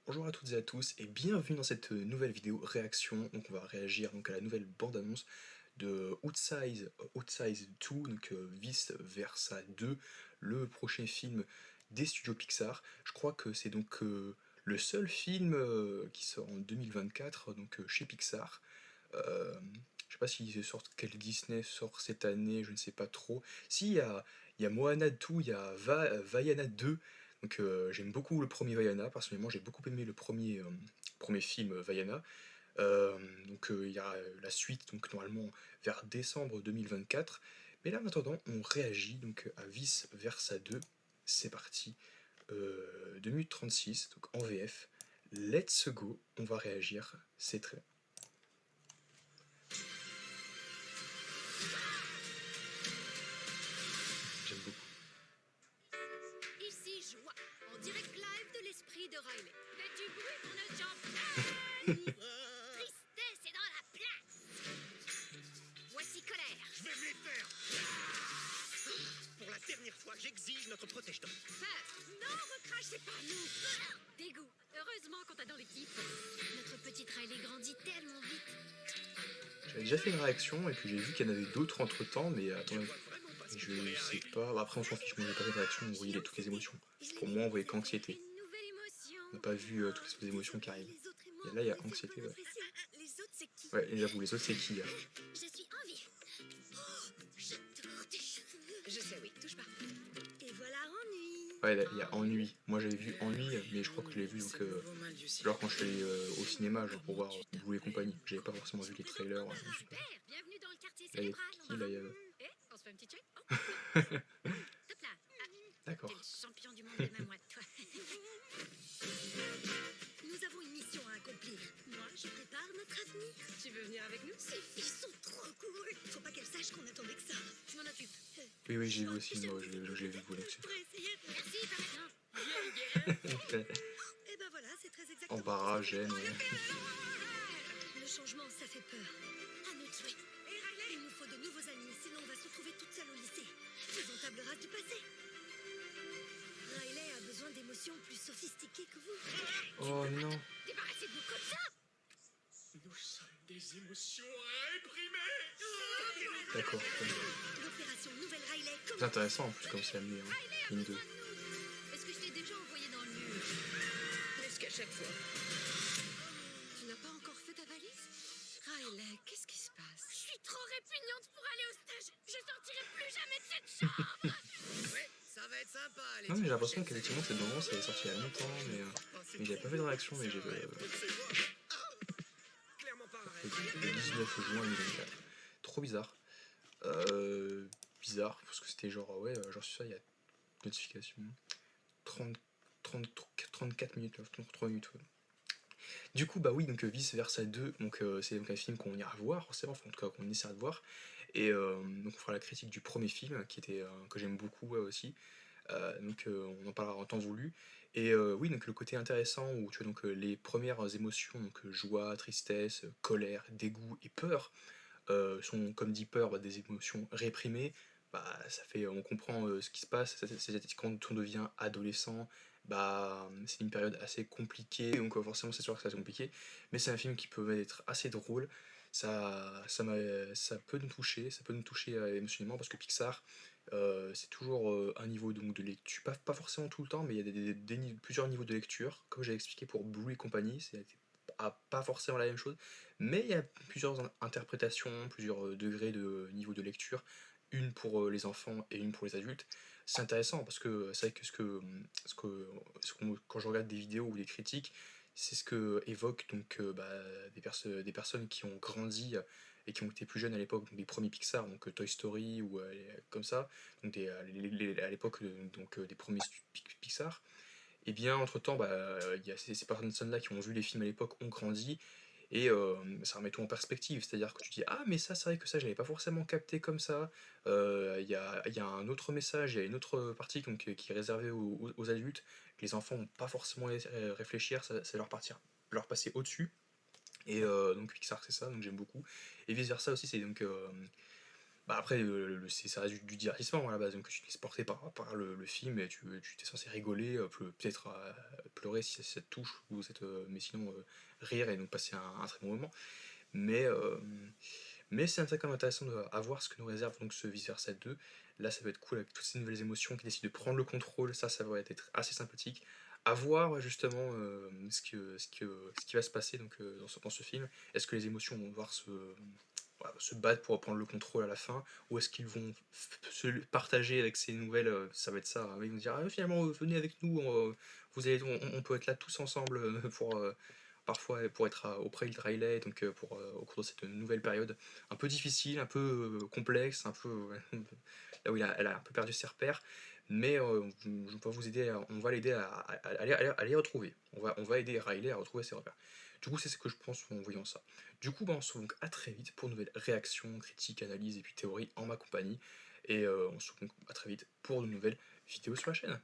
Bonjour à toutes et à tous et bienvenue dans cette nouvelle vidéo réaction. Donc on va réagir donc à la nouvelle bande-annonce de Outsize 2, donc Vice Versa 2, le prochain film des studios Pixar. Je crois que c'est donc le seul film qui sort en 2024 donc chez Pixar. Je sais pas quel Disney sort cette année, je ne sais pas trop. Si, il y a Moana 2, il y a Vaiana 2. Donc j'aime beaucoup le premier Vaiana, personnellement j'ai beaucoup aimé le premier film Vaiana. Donc il y a la suite, donc normalement vers décembre 2024. Mais là en attendant, on réagit donc à Vice Versa 2. C'est parti. 2 minutes 36, donc en VF. Let's go, on va réagir, c'est très bien. J'aime beaucoup. Ici Joie, en direct live de l'esprit de Riley. Faites du bruit pour notre champagne. Tristesse est dans la place. Voici Colère. Je vais me les faire. Pour la dernière fois, j'exige notre protège-dents. Non, recrachez pas nous. Dégoût. Heureusement qu'on t'a dans l'équipe. Notre petite Riley grandit tellement vite. J'avais déjà fait une réaction et puis j'ai vu qu'il y en avait d'autres entre temps, mais attendez, je sais pas. Après, on s'en fiche, moi j'ai pas fait de réaction, on voyait toutes les émotions. Pour moi, on voyait qu'anxiété. Une nouvelle émotion. On n'a pas vu toutes les autres émotions qui arrivent. Les autres et Et moi, là, il y a on fait anxiété, pas ouais. de pression. Les autres, c'est qui? Ouais, et j'avoue, les autres, c'est qui là? Je suis en vie. Oh, j'adore tes cheveux. Je sais, oui, touche pas. Et voilà ennui. Ouais, là, il y a ennui. Moi j'avais vu ennui, mais je crois que je l'ai vu donc, genre quand je suis allé au cinéma, genre pour voir Blue et compagnie. J'avais pas forcément vu les trailers. Super, bienvenue dans le quartier Là, il y a cérébral. qui là, il y a... Eh, on se fait un petit check. Oh, hop là. D'accord. T'es le champion du monde de ma moite, toi. Nous avons une mission à accomplir. Moi, je prépare notre avenir. Tu veux venir avec nous? Ces filles sont trop cool. Faut pas qu'elles sachent qu'on attendait que ça. Je m'en occupe. Oui, oui, j'ai vu aussi, moi, j'ai vu vous donc Je pourrais essayer. Merci, pas maintenant. c'est... Et ben voilà, c'est très exactement. Embarras, gêne, ouais. Le changement, ça fait peur. À nous de jouer. Et Riley, il nous faut de nouveaux amis, sinon on va se retrouver toute seule au lycée. Faisons table rase du passé. Riley a besoin d'émotions plus sophistiquées que vous. Oh non. Débarrassez de nous comme ça. Nous sommes des émotions réprimées. D'accord. L'opération Nouvelle Riley commence. C'est intéressant en plus comme c'est amené, hein. Ligne 2. Est-ce que je t'ai déjà envoyé dans le mur? Presque à chaque fois. Tu n'as pas encore fait ta valise? Riley, qu'est-ce qui se passe? Je suis trop répugnante pour aller au stage. Je sortirai plus jamais de cette chambre. Ouais, ça va être sympa. Non mais j'ai l'impression qu'effectivement cette bande elle est sortie il y a longtemps, mais j'avais pas fait de réaction, mais j'ai Clairement pas un le rêve. 19 juin 2024. Trop bizarre. Bizarre, parce que c'était genre, ouais, genre sur ça, il y a notification. 30, 30, 34 minutes, 33 minutes. Ouais. Du coup, bah oui, donc Vice Versa 2, donc c'est donc un film qu'on ira voir, forcément, enfin, en tout cas qu'on essaiera de voir. Et donc on fera la critique du premier film, qui était que j'aime beaucoup ouais, aussi. Donc on en parlera en temps voulu. Et oui, donc le côté intéressant où tu as donc les premières émotions, donc joie, tristesse, colère, dégoût et peur, sont, comme dit peur, bah, des émotions réprimées. Bah, ça fait, on comprend ce qui se passe. Quand on devient adolescent, bah, c'est une période assez compliquée, donc forcément c'est sûr que c'est assez compliqué. Mais c'est un film qui peut être assez drôle. Ça peut nous toucher émotionnellement parce que Pixar, c'est toujours un niveau donc, de lecture, pas forcément tout le temps, mais il y a plusieurs niveaux de lecture. Comme j'ai expliqué pour Blue et compagnie, c'est pas forcément la même chose, mais il y a plusieurs interprétations, plusieurs degrés de niveau de lecture, une pour les enfants et une pour les adultes. C'est intéressant parce que c'est vrai que quand je regarde des vidéos ou des critiques, c'est ce que évoquent donc, bah, des personnes qui ont grandi et qui ont été plus jeunes à l'époque, donc des premiers Pixar, donc Toy Story ou comme ça, donc à l'époque donc, des premiers Pixar. Et bien, entre-temps, bah, il y a ces personnes-là qui ont vu les films à l'époque, ont grandi, et ça remet tout en perspective. C'est-à-dire que tu dis, ah, mais ça, c'est vrai que ça, j'avais pas forcément capté comme ça. Il y a un autre message, il y a une autre partie donc, qui est réservée aux adultes. Les enfants n'ont pas forcément réfléchir, ça leur passer au-dessus. Et donc Pixar, c'est ça, donc j'aime beaucoup. Et vice-versa aussi, c'est donc Bah après, ça reste du divertissement à la base, donc tu te laisses porter par le film et tu t'es censé rigoler, peut-être pleurer si ça te touche, mais sinon rire et donc passer un très bon moment. Mais, euh, mais c'est quand même intéressant à voir ce que nous réserve donc ce Vice Versa 2. Là, ça va être cool avec toutes ces nouvelles émotions qui décident de prendre le contrôle, ça va être assez sympathique. À voir ouais, justement ce qui va se passer donc, dans ce film. Est-ce que les émotions vont devoir voilà, se battre pour prendre le contrôle à la fin, ou est-ce qu'ils vont se partager avec ces nouvelles, ça va être ça, hein. Ils vont dire ah, finalement venez avec nous, on peut être là tous ensemble pour parfois pour être auprès de Riley, donc au cours de cette nouvelle période un peu difficile, un peu complexe, un peu là où elle a un peu perdu ses repères, mais je peux vous aider, on va l'aider à les retrouver, on va aider Riley à retrouver ses repères. Du coup c'est ce que je pense en voyant ça. Du coup bah, on se retrouve donc à très vite pour une nouvelle réaction, critique, analyse et puis théorie en ma compagnie, et on se retrouve donc à très vite pour de nouvelles vidéos sur la chaîne.